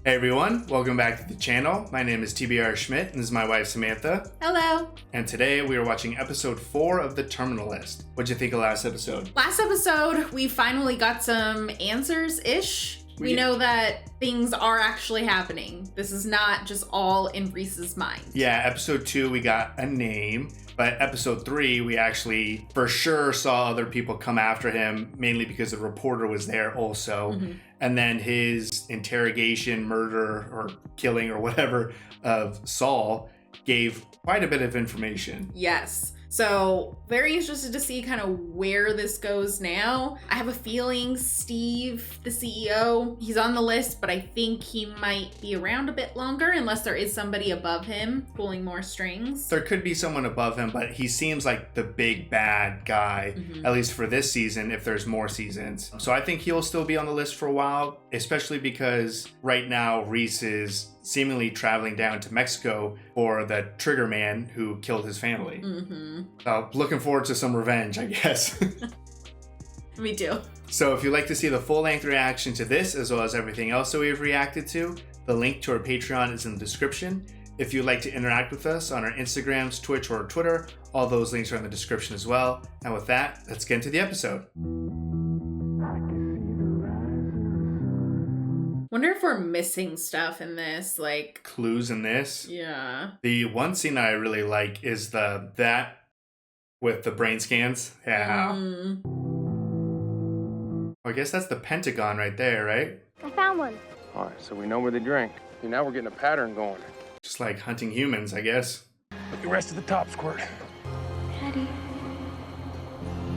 Hey everyone, welcome back to the channel. My name is TBR Schmitt and this is my wife Samantha. Hello. And today we are watching episode 4 of The Terminal List. What'd you think of last episode? Last episode, we finally got some answers-ish. We know that things are actually happening. This is not just all in Reese's mind. Yeah, episode 2 we got a name, but episode 3 we actually for sure saw other people come after him, mainly because the reporter was there also. Mm-hmm. And then his interrogation, murder, or killing, or whatever, of Saul gave quite a bit of information. Yes. So, very interested to see kind of where this goes now. I have a feeling Steve, the CEO, he's on the list, but I think he might be around a bit longer unless there is somebody above him pulling more strings. There could be someone above him, but he seems like the big bad guy, at least for this season, if there's more seasons. So I think he'll still be on the list for a while, especially because right now Reese is seemingly traveling down to Mexico for the trigger man who killed his family. Looking forward to some revenge, I guess. Me too. So if you'd like to see the full-length reaction to this, as well as everything else that we've reacted to, the link to our Patreon is in the description. If you'd like to interact with us on our Instagrams, Twitch, or Twitter, all those links are in the description as well. And with that, let's get into the episode. Wonder if we're missing stuff in this, like clues in this. Yeah. The one scene that I really like is that with the brain scans. Yeah. I guess that's the Pentagon right there, right? I found one. All right, so we know where they drink. And now we're getting a pattern going. Just like hunting humans, I guess. Put the rest of the top, Squirt. Daddy,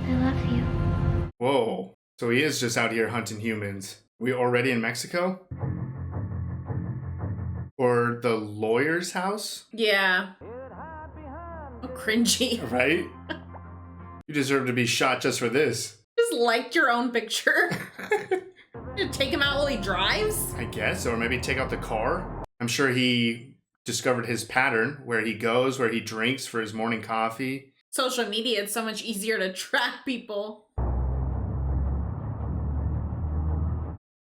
I love you. Whoa. So he is just out here hunting humans. We already in Mexico? Or the lawyer's house? Yeah. Oh, cringy. Right? You deserve to be shot just for this. Just liked your own picture. You take him out while he drives? I guess, or maybe take out the car. I'm sure he discovered his pattern, where he goes, where he drinks for his morning coffee. Social media, it's so much easier to track people.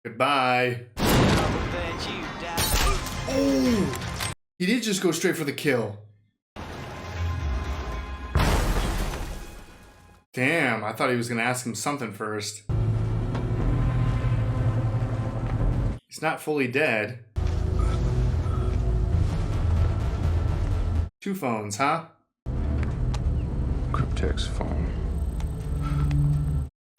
Goodbye. Oh! He did just go straight for the kill. Damn, I thought he was gonna ask him something first. He's not fully dead. 2 phones, huh? Cryptex phone.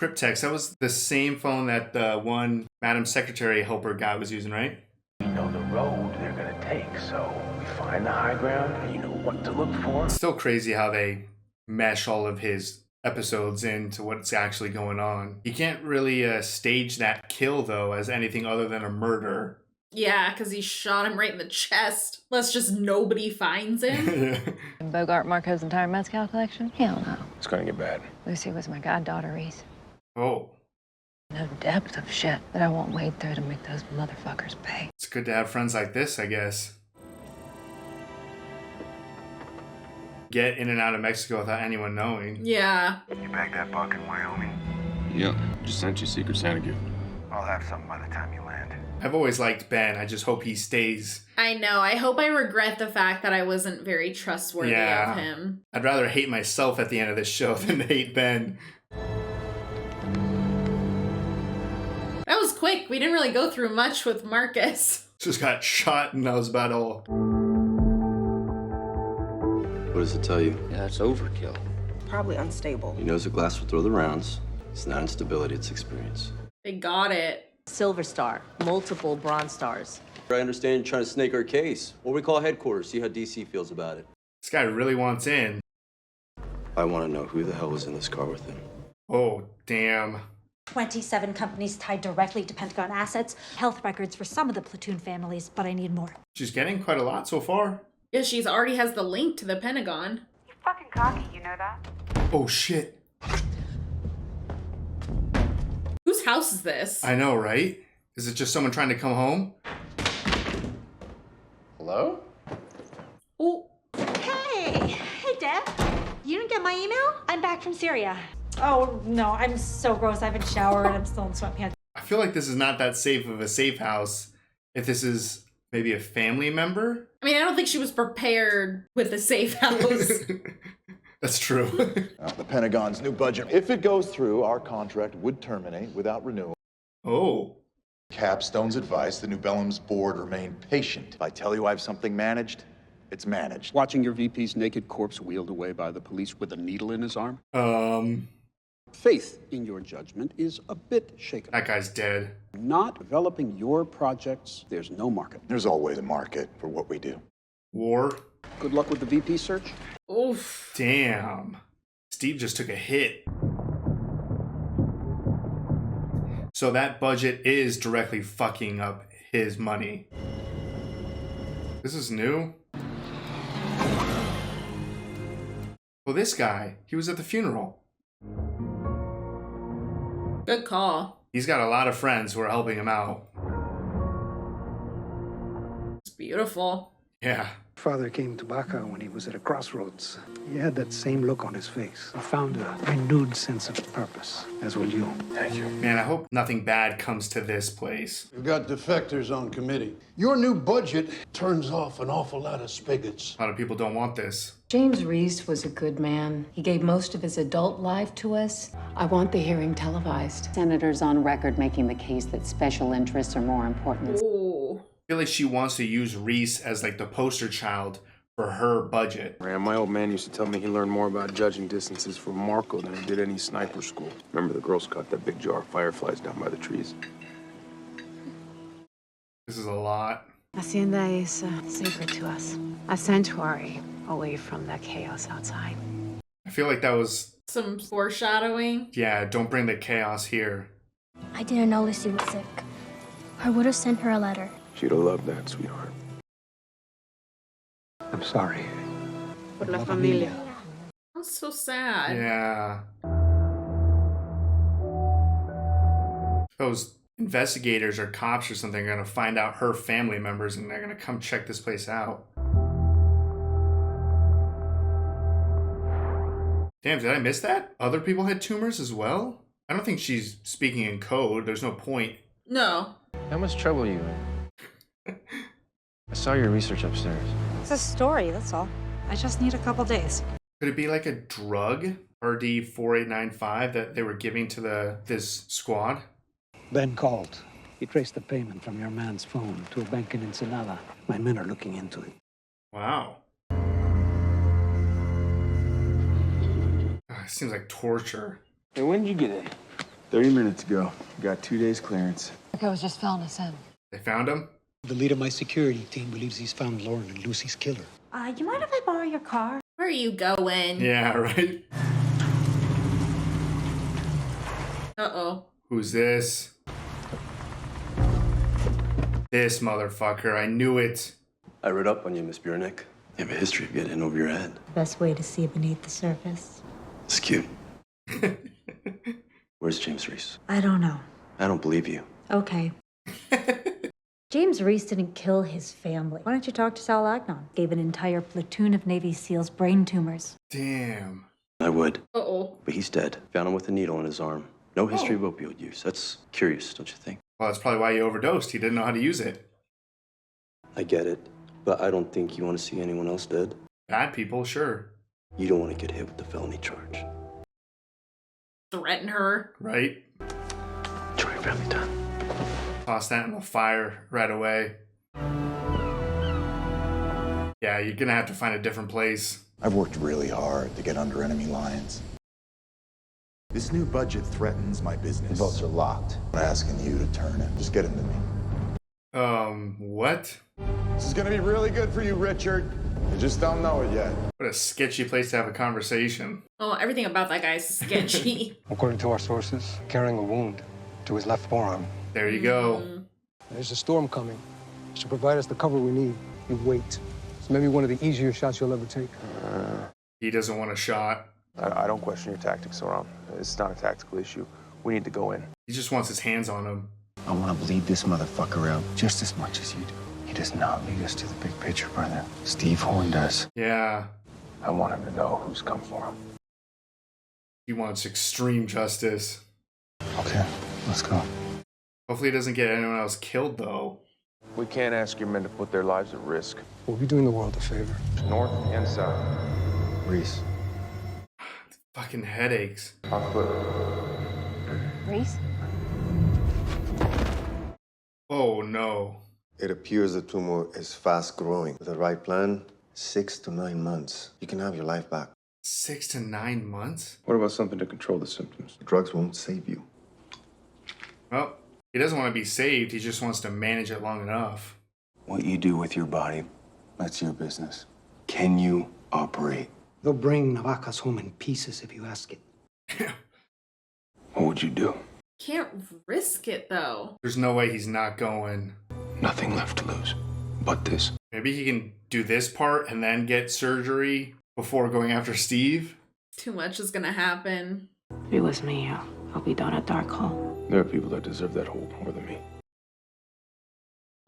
Cryptex, that was the same phone that the one Madam Secretary helper guy was using, right? You know the road they're gonna take, so we find the high ground and you know what to look for. It's still crazy how they mesh all of his episodes into what's actually going on. You can't really stage that kill, though, as anything other than a murder. Yeah, because he shot him right in the chest. Let's just nobody finds him. Bogart Marco's entire mezcal collection? Hell no. It's gonna get bad. Lucy was my goddaughter, Reese. Oh. No depth of shit that I won't wade through to make those motherfuckers pay. It's good to have friends like this, I guess. Get in and out of Mexico without anyone knowing. Yeah. You bagged that buck in Wyoming? Yep, just sent you Secret Santa gift. I'll have something by the time you land. I've always liked Ben. I just hope he stays. I know. I hope I regret the fact that I wasn't very trustworthy of him. I'd rather hate myself at the end of this show than hate Ben. That was quick. We didn't really go through much with Marcus. Just got shot and that was about all. What does it tell you? Yeah, that's overkill. Probably unstable. He knows a glass will throw the rounds. It's not instability, it's experience. They got it. Silver Star, multiple Bronze Stars. I understand you're trying to snake our case. We'll recall headquarters, see how DC feels about it. This guy really wants in. I want to know who the hell was in this car with him. Oh, damn. 27 companies tied directly to Pentagon assets, health records for some of the platoon families, but I need more. She's getting quite a lot so far. Yeah, she's already has the link to the Pentagon. You're fucking cocky, you know that? Oh, shit. Whose house is this? I know, right? Is it just someone trying to come home? Hello? Oh. Hey, Deb. You didn't get my email? I'm back from Syria. Oh, no, I'm so gross. I haven't showered. I'm still in sweatpants. I feel like this is not that safe of a safe house if this is maybe a family member. I mean, I don't think she was prepared with a safe house. That's true. The Pentagon's new budget, if it goes through, our contract would terminate without renewal. Oh. Capstone's advice, the New Bellum's board remain patient. If I tell you I have something managed, it's managed. Watching your VP's naked corpse wheeled away by the police with a needle in his arm? Faith in your judgment is a bit shaken. That guy's dead. Not developing your projects, there's no market. There's always a market for what we do. War. Good luck with the VP search. Oof. Damn. Steve just took a hit. So that budget is directly fucking up his money. This is new. Well, this guy, he was at the funeral. Good call. He's got a lot of friends who are helping him out. It's beautiful. Yeah. Father came to Baca when he was at a crossroads. He had that same look on his face. He found a renewed sense of purpose, as will you. Thank you. Man, I hope nothing bad comes to this place. We've got defectors on committee. Your new budget turns off an awful lot of spigots. A lot of people don't want this. James Reese was a good man. He gave most of his adult life to us. I want the hearing televised. Senators on record making the case that special interests are more important. Ooh. I feel like she wants to use Reese as like the poster child for her budget. Man, my old man used to tell me he learned more about judging distances from Marco than he did any sniper school. Remember the Girl Scout that big jar of fireflies down by the trees? This is a lot. Hacienda is sacred to us. A sanctuary away from the chaos outside. I feel like that was... some foreshadowing. Yeah, don't bring the chaos here. I didn't know Lucy was sick. I would have sent her a letter. She'd have loved that, sweetheart. I'm sorry. Por la familia. That's so sad. Yeah. Those investigators or cops or something are going to find out her family members and they're going to come check this place out. Damn, did I miss that? Other people had tumors as well? I don't think she's speaking in code. There's no point. No. How much trouble are you in? I saw your research upstairs. It's a story, that's all. I just need a couple days. Could it be like a drug, RD-4895, that they were giving to this squad? Ben called. He traced the payment from your man's phone to a bank in Ensenada. My men are looking into it. Wow. It seems like torture. Hey, when did you get in? 30 minutes ago. Got 2 days clearance. I was just filling us in. They found him? The leader of my security team believes he's found Lauren and Lucy's killer. You mind if I borrow your car? Where are you going? Yeah, right? Uh-oh. Who's this? This motherfucker. I knew it. I read up on you, Miss Burnick. You have a history of getting in over your head. Best way to see beneath the surface. It's cute. Where's James Reese? I don't know. I don't believe you. Okay. James Reese didn't kill his family. Why don't you talk to Sal Agnon? Gave an entire platoon of Navy SEALs brain tumors. Damn. I would. Uh-oh. But he's dead. Found him with a needle in his arm. No history of opioid use. That's curious, don't you think? Well, that's probably why he overdosed. He didn't know how to use it. I get it. But I don't think you want to see anyone else dead. Bad people, sure. You don't want to get hit with the felony charge. Threaten her. Right? Enjoy your family time. Toss that in the fire right away. Yeah, you're gonna have to find a different place. I've worked really hard to get under enemy lines. This new budget threatens my business. The votes are locked. I'm asking you to turn it. Just get him to me. What? This is gonna be really good for you, Richard. You just don't know it yet. What a sketchy place to have a conversation. Oh, everything about that guy is sketchy. According to our sources, carrying a wound to his left forearm. There you go. There's a storm coming. It should provide us the cover we need. You wait. It's maybe one of the easier shots you'll ever take. He doesn't want a shot. I don't question your tactics, Soram. It's not a tactical issue. We need to go in. He just wants his hands on him. I want to bleed this motherfucker out just as much as you do. He does not lead us to the big picture, brother. Steve Horn does. Yeah. I want him to know who's come for him. He wants extreme justice. Okay, let's go. Hopefully he doesn't get anyone else killed, though. We can't ask your men to put their lives at risk. We'll be doing the world a favor. North and south. Reese. Fucking headaches. I'll flip. Reese? Oh no. It appears the tumor is fast growing. With the right plan, 6 to 9 months, you can have your life back. 6 to 9 months? What about something to control the symptoms? Drugs won't save you. Well, he doesn't want to be saved. He just wants to manage it long enough. What you do with your body, that's your business. Can you operate? They'll bring Navajas home in pieces if you ask it. What would you do? Can't risk it though. There's no way he's not going. Nothing left to lose but this. Maybe he can do this part and then get surgery before going after Steve. Too much is gonna happen. If it was me, I'll be down at Dark Hall. There are people that deserve that hold more than me.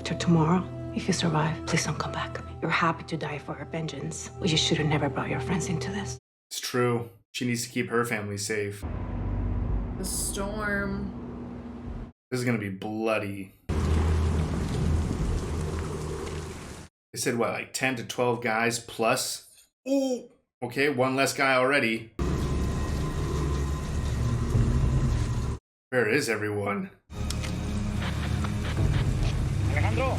To tomorrow, if you survive, please don't come back. You're happy to die for her vengeance. You should have never brought your friends into this. It's true. She needs to keep her family safe. The storm. This is gonna be bloody. They said what, like 10 to 12 guys plus? Ooh, okay, one less guy already. Where is everyone? Alejandro!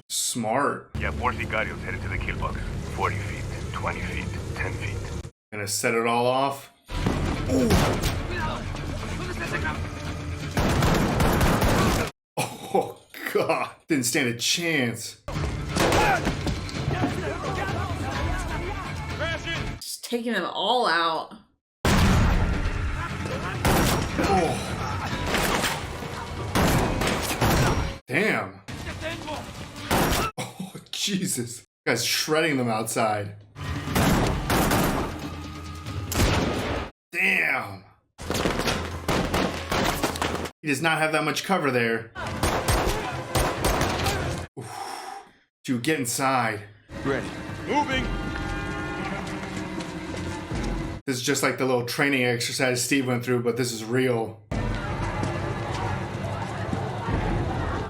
Smart. Yeah, 4 sicarios headed to the kill box. 40 feet, 20 feet, 10 feet. Gonna set it all off. Ooh. Oh, God. Didn't stand a chance. Just taking them all out. Oh. Damn. Oh, Jesus. Guy's shredding them outside. Damn. He does not have that much cover there. Oof. Dude, get inside. Ready. Moving. This is just like the little training exercise Steve went through, but this is real.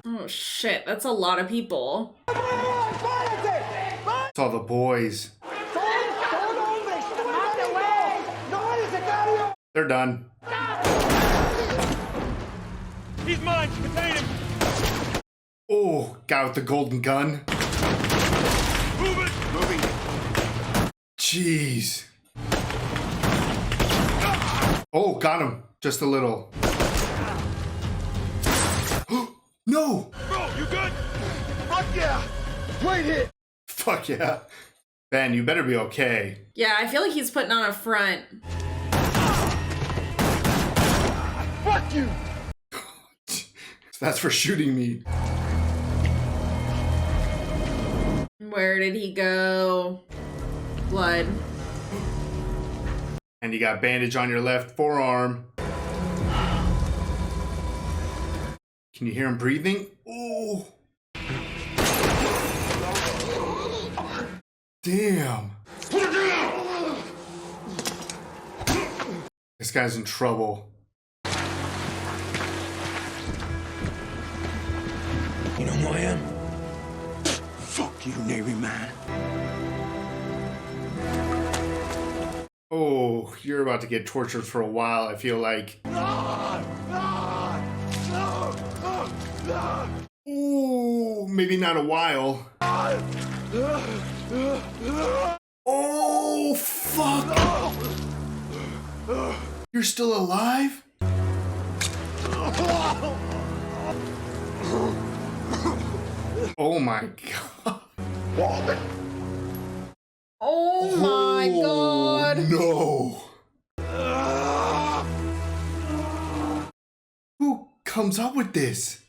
Oh shit, that's a lot of people. It's all the boys. They're done. He's mine! Contain him! Oh, guy with the golden gun. Move it! Moving. Jeez. Oh, got him. Just a little. No! Bro, you good? Fuck yeah! Great hit! Fuck yeah. Ben, you better be okay. Yeah, I feel like he's putting on a front. Fuck you! That's for shooting me. Where did he go? Blood. And you got bandage on your left forearm. Can you hear him breathing? Oh. Damn. This guy's in trouble. You know who I am? Fuck you, Navy man. Oh, you're about to get tortured for a while, I feel like. Ooh, maybe not a while. Oh, fuck! You're still alive? Oh my god. Oh my god. No. Who comes up with this?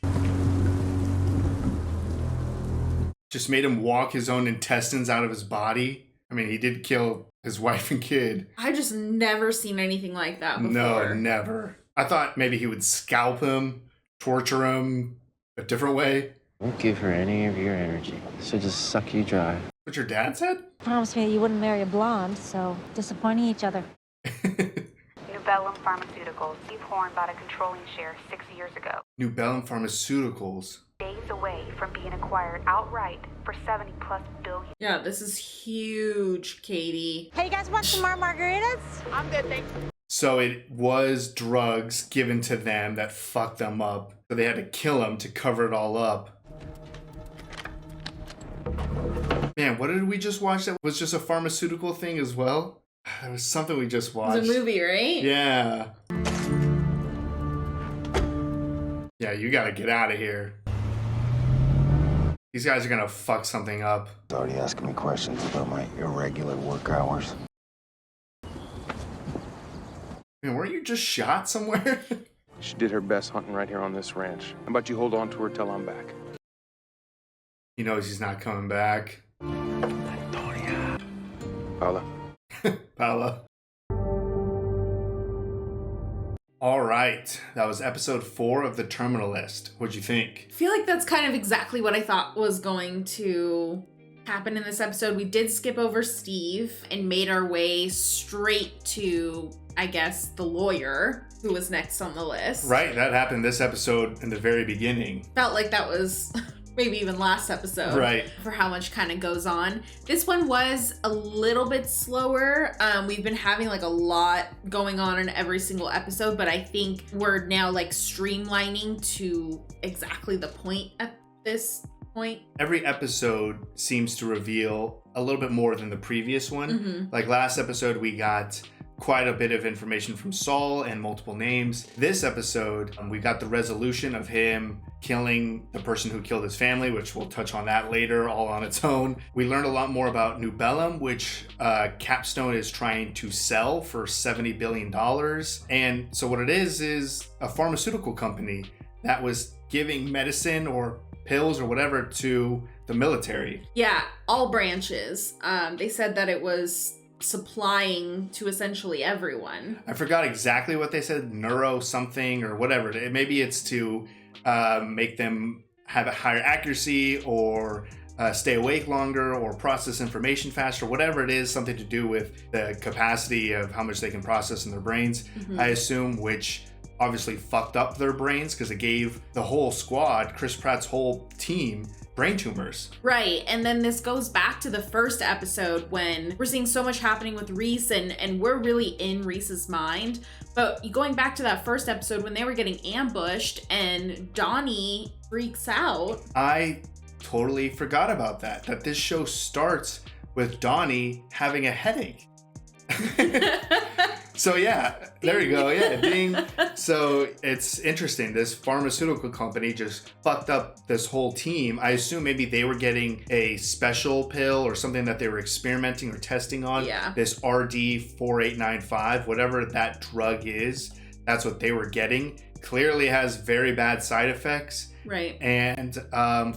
Just made him walk his own intestines out of his body? I mean, he did kill his wife and kid. I just never seen anything like that before. No, never. I thought maybe he would scalp him, torture him a different way. Don't give her any of your energy. She'll just suck you dry. What your dad said? Promised me you wouldn't marry a blonde, so disappointing each other. You Bellum Pharmaceuticals. Steve Horn bought a controlling share 6 years ago. New Bellum Pharmaceuticals. Days away from being acquired outright for $70+ billion. Yeah, this is huge, Katie. Hey, you guys want some more margaritas? I'm good, thanks. So it was drugs given to them that fucked them up. So they had to kill him to cover it all up. Man, what did we just watch that was just a pharmaceutical thing as well? There was something we just watched. It was a movie, right? Yeah. Yeah, you gotta get out of here. These guys are gonna fuck something up. Already asking me questions about my irregular work hours. Man, weren't you just shot somewhere? She did her best hunting right here on this ranch. How about you hold on to her till I'm back? He knows he's not coming back. Paula. Paula. All right, that was episode 4 of The Terminalist. What'd you think? I feel like that's kind of exactly what I thought was going to happen in this episode. We did skip over Steve and made our way straight to, I guess, the lawyer who was next on the list. Right, that happened this episode in the very beginning. Felt like that was maybe even last episode. Right. For how much kind of goes on. This one was a little bit slower. We've been having like a lot going on in every single episode, but I think we're now like streamlining to exactly the point at this point. Every episode seems to reveal a little bit more than the previous one. Mm-hmm. Like last episode, we got quite a bit of information from Saul and multiple names. This episode, we got the resolution of him killing the person who killed his family, which we'll touch on that later all on its own. We learned a lot more about New Bellum, which Capstone is trying to sell for $70 billion. And so what it is a pharmaceutical company that was giving medicine or pills or whatever to the military. Yeah, all branches. They said that it was supplying to essentially everyone. I forgot exactly what they said, neuro something or whatever. Maybe it's to make them have a higher accuracy or stay awake longer or process information faster, whatever it is, something to do with the capacity of how much they can process in their brains, I assume, which obviously fucked up their brains because it gave the whole squad, Chris Pratt's whole team, brain tumors. Right, and then this goes back to the first episode when we're seeing so much happening with Reese and we're really in Reese's mind. But going back to that first episode when they were getting ambushed and Donnie freaks out. I totally forgot about that this show starts with Donnie having a headache. So yeah, there you go. Yeah, ding. So it's interesting. This pharmaceutical company just fucked up this whole team. I assume maybe they were getting a special pill or something that they were experimenting or testing on. Yeah. This RD4895, whatever that drug is, that's what they were getting. Clearly has very bad side effects. Right. And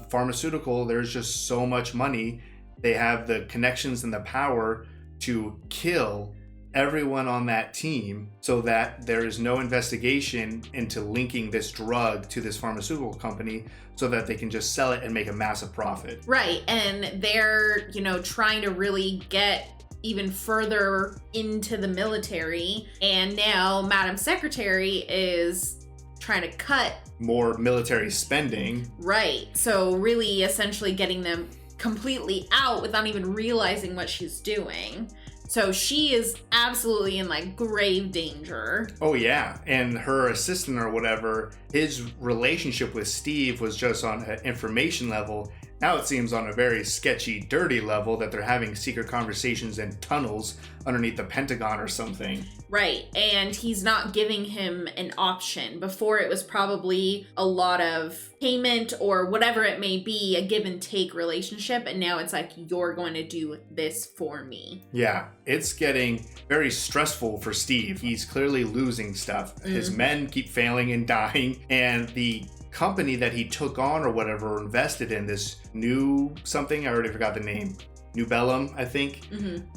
pharmaceutical, there's just so much money. They have the connections and the power to kill everyone on that team so that there is no investigation into linking this drug to this pharmaceutical company so that they can just sell it and make a massive profit. Right. And they're, trying to really get even further into the military. And now Madam Secretary is trying to cut more military spending. Right. So really essentially getting them completely out without even realizing what she's doing. So she is absolutely in like grave danger. Oh yeah, and her assistant or whatever, his relationship with Steve was just on an information level. Now it seems on a very sketchy, dirty level that they're having secret conversations in tunnels underneath the Pentagon or something. Right, and he's not giving him an option. Before it was probably a lot of payment or whatever it may be, a give and take relationship, and now it's like, you're going to do this for me. Yeah, it's getting very stressful for Steve. He's clearly losing stuff. His men keep failing and dying, and the company that he took on or whatever, invested in, this new something, I already forgot the name, New Bellum, I think.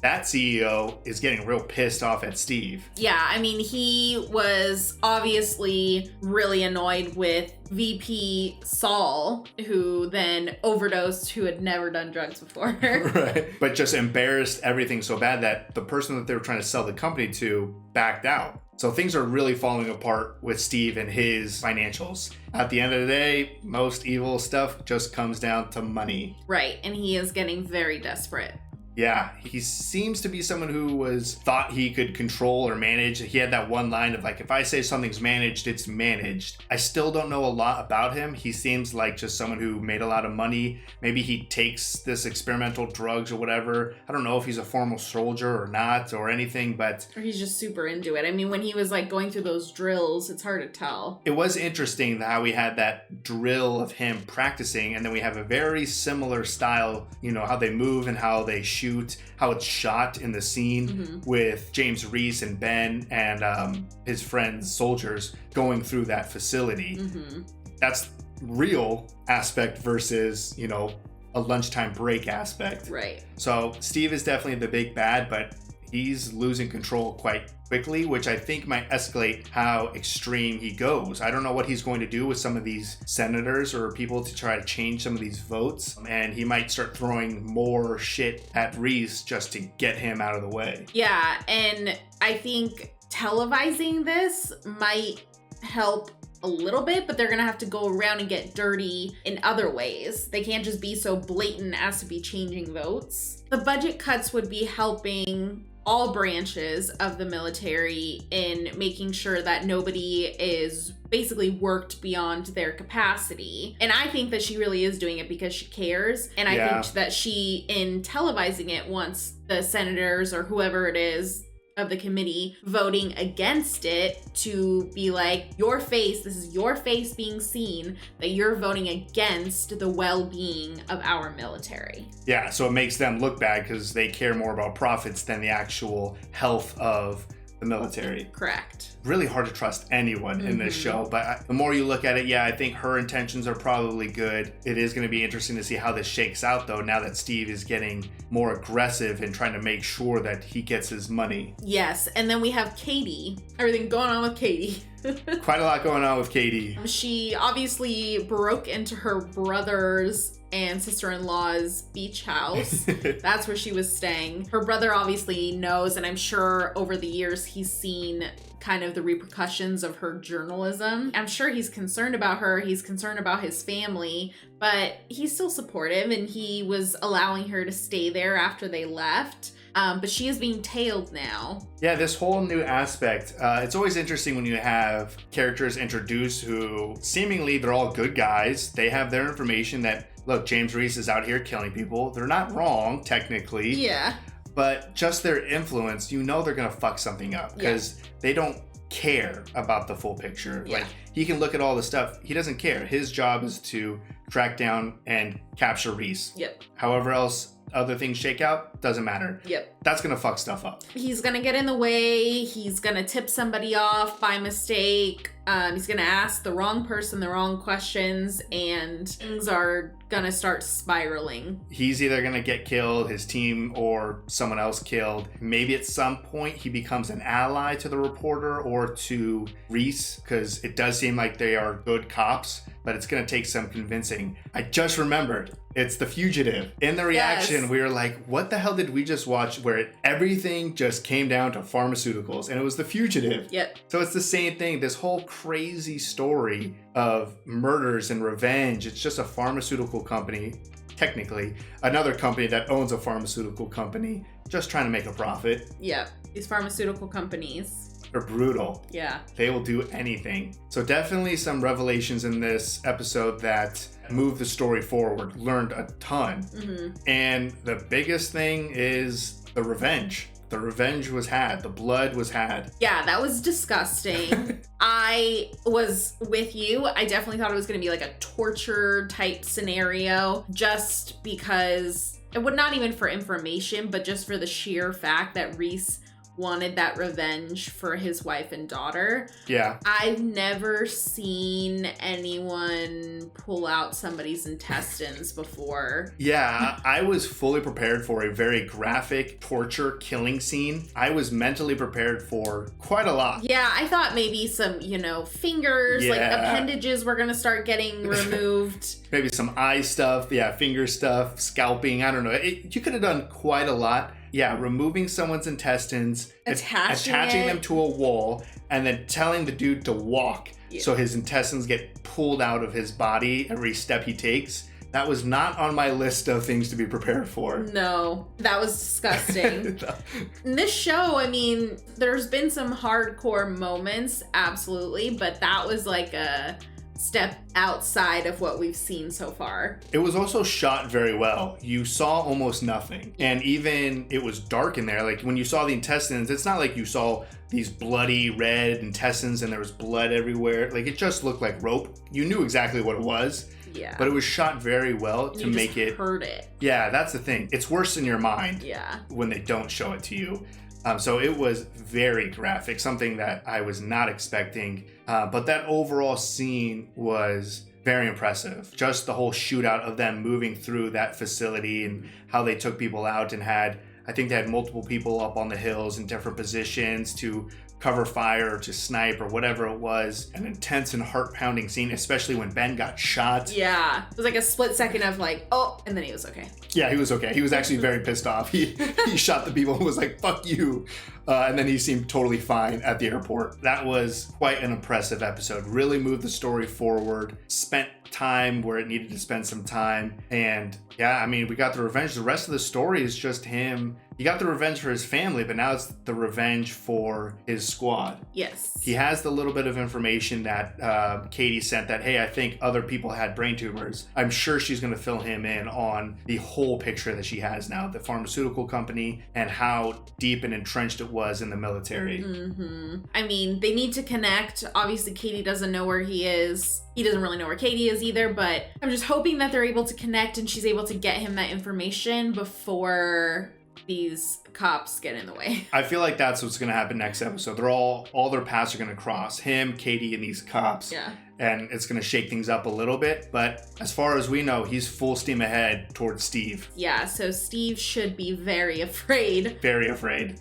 That CEO is getting real pissed off at Steve. Yeah, I mean, he was obviously really annoyed with VP Saul, who then overdosed, who had never done drugs before. Right. But just embarrassed everything so bad that the person that they were trying to sell the company to backed out. So things are really falling apart with Steve and his financials. At the end of the day, most evil stuff just comes down to money. Right, and he is getting very desperate. Yeah, he seems to be someone who thought he could control or manage. He had that one line of like, if I say something's managed, it's managed. I still don't know a lot about him. He seems like just someone who made a lot of money. Maybe he takes this experimental drugs or whatever. I don't know if he's a formal soldier or not or anything, but... Or he's just super into it. I mean, when he was like going through those drills, it's hard to tell. It was interesting how we had that drill of him practicing, and then we have a very similar style, you know, how they move and how they shoot, how it's shot in the scene with James Reese and Ben and his friends soldiers going through that facility. That's real aspect versus, you know, a lunchtime break aspect. Right. So Steve is definitely the big bad, but he's losing control quite quickly, which I think might escalate how extreme he goes. I don't know what he's going to do with some of these senators or people to try to change some of these votes, and he might start throwing more shit at Reese just to get him out of the way. Yeah, and I think televising this might help a little bit, but they're gonna have to go around and get dirty in other ways. They can't just be so blatant as to be changing votes. The budget cuts would be helping all branches of the military in making sure that nobody is basically worked beyond their capacity. And I think that she really is doing it because she cares. And I think that she, in televising it, wants the senators or whoever it is of the committee voting against it to be like, your face, this is your face being seen, that you're voting against the well-being of our military. Yeah, so it makes them look bad because they care more about profits than the actual health of the military. Correct. Really hard to trust anyone in this show, but the more you look at it, I think her intentions are probably good. It is going to be interesting to see how this shakes out, though, now that Steve is getting more aggressive and trying to make sure that he gets his money. Yes, and then we have Katie. Everything going on with Katie. Quite a lot going on with Katie. She obviously broke into her brother's and sister-in-law's beach house. That's where she was staying. Her brother obviously knows, and I'm sure over the years he's seen kind of the repercussions of her journalism. I'm sure he's concerned about her, he's concerned about his family, but he's still supportive, and he was allowing her to stay there after they left. But she is being tailed now. Yeah, this whole new aspect. It's always interesting when you have characters introduced who seemingly they're all good guys. They have their information that, look, James Reese is out here killing people. They're not wrong, technically. Yeah. But just their influence, you know they're going to fuck something up because they don't care about the full picture. Yeah. Like, he can look at all the stuff. He doesn't care. His job is to track down and capture Reese. Yep. However else other things shake out, doesn't matter. Yep. That's gonna fuck stuff up. He's gonna get in the way. He's gonna tip somebody off by mistake. He's gonna ask the wrong person the wrong questions, and things are gonna start spiraling. He's either gonna get killed, his team, or someone else killed. Maybe at some point he becomes an ally to the reporter or to Reese, because it does seem like they are good cops, but it's gonna take some convincing. I just remembered. It's The Fugitive. In the reaction, we were like, what the hell did we just watch where everything just came down to pharmaceuticals? And it was The Fugitive. Yep. So it's the same thing. This whole crazy story of murders and revenge. It's just a pharmaceutical company, technically, another company that owns a pharmaceutical company, just trying to make a profit. Yep. These pharmaceutical companies. They're brutal. Yeah. They will do anything. So definitely some revelations in this episode that moved the story forward, learned a ton. Mm-hmm. And the biggest thing is the revenge. The revenge was had. The blood was had. Yeah, that was disgusting. I was with you. I definitely thought it was going to be like a torture type scenario, just because it would not even for information, but just for the sheer fact that Reese wanted that revenge for his wife and daughter. Yeah. I've never seen anyone pull out somebody's intestines before. Yeah, I was fully prepared for a very graphic torture killing scene. I was mentally prepared for quite a lot. Yeah, I thought maybe some, fingers, like appendages were gonna start getting removed. Maybe some eye stuff, finger stuff, scalping, I don't know. You could have done quite a lot. removing someone's intestines, attaching them to a wall, and then telling the dude to walk so his intestines get pulled out of his body every step he takes. That was not on my list of things to be prepared for. No, that was disgusting. In this show, I mean, there's been some hardcore moments, absolutely, but that was like a step outside of what we've seen so far. It was also shot very well. You saw almost nothing. And even it was dark in there. Like when you saw the intestines, it's not like you saw these bloody red intestines and there was blood everywhere. Like it just looked like rope. You knew exactly what it was. Yeah. But it was shot very well to make it. Heard it. Yeah, that's the thing. It's worse in your mind. Yeah. When they don't show it to you. So it was very graphic, something that I was not expecting. But that overall scene was very impressive. Just the whole shootout of them moving through that facility and how they took people out and I think they had multiple people up on the hills in different positions to cover fire or to snipe or whatever it was. An intense and heart-pounding scene, especially when Ben got shot. Yeah. It was like a split second of like, oh, and then he was okay. Yeah, he was okay. He was actually very pissed off. He shot the people and was like, fuck you. And then he seemed totally fine at the airport. That was quite an impressive episode. Really moved the story forward. Spent time where it needed to spend some time. And yeah, I mean, we got the revenge. The rest of the story is just him. He got the revenge for his family, but now it's the revenge for his squad. Yes. He has the little bit of information that Katie sent that, hey, I think other people had brain tumors. I'm sure she's going to fill him in on the whole picture that she has now, the pharmaceutical company and how deep and entrenched it was in the military. Mm-hmm. I mean, they need to connect. Obviously, Katie doesn't know where he is. He doesn't really know where Katie is either, but I'm just hoping that they're able to connect and she's able to get him that information before these cops get in the way. I feel like that's what's going to happen next episode. They're all their paths are going to cross. Him, Katie, and these cops. Yeah. And it's going to shake things up a little bit. But as far as we know, he's full steam ahead towards Steve. Yeah, so Steve should be very afraid. Very afraid.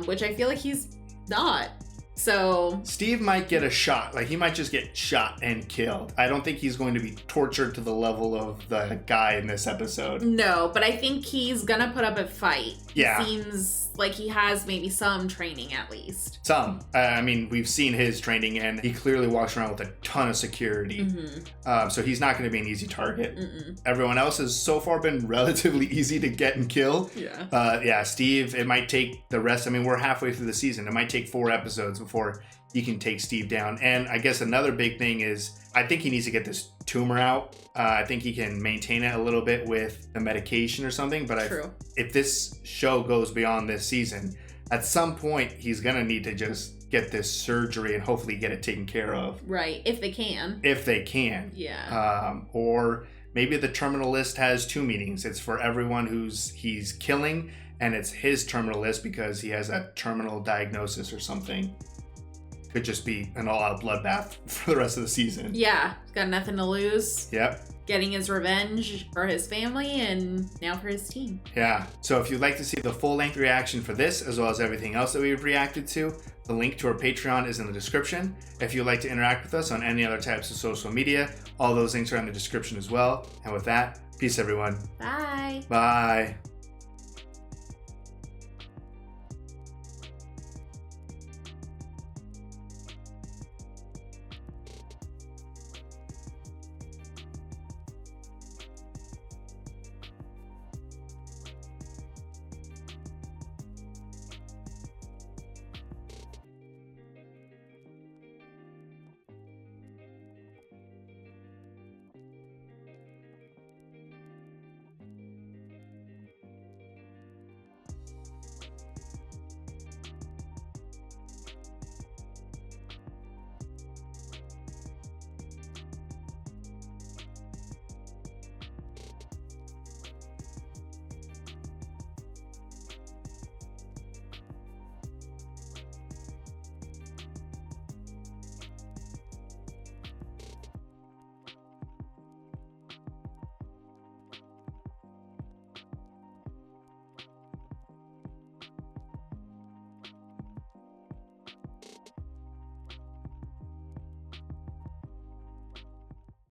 Which I feel like he's not. So Steve might get a shot. Like he might just get shot and killed. I don't think he's going to be tortured to the level of the guy in this episode. No, but I think he's gonna put up a fight. Yeah. He seems like he has maybe some training at least. Some. I mean, we've seen his training and he clearly walks around with a ton of security. Mm-hmm. So he's not going to be an easy target. Mm-mm. Everyone else has so far been relatively easy to get and kill. Yeah. Steve, it might take the rest. I mean, we're halfway through the season. It might take 4 episodes before he can take Steve down. And I guess another big thing is I think he needs to get this tumor out. I think he can maintain it a little bit with the medication or something. But if this show goes beyond this season, at some point he's going to need to just get this surgery and hopefully get it taken care of. Right. If they can. If they can. Yeah. Or maybe the terminal list has 2 meanings. It's for everyone he's killing and it's his terminal list because he has a terminal diagnosis or something. Could just be an all-out bloodbath for the rest of the season. Yeah, he's got nothing to lose. Yep. Getting his revenge for his family and now for his team. Yeah. So if you'd like to see the full-length reaction for this, as well as everything else that we've reacted to, the link to our Patreon is in the description. If you'd like to interact with us on any other types of social media, all those links are in the description as well. And with that, peace everyone. Bye. Bye.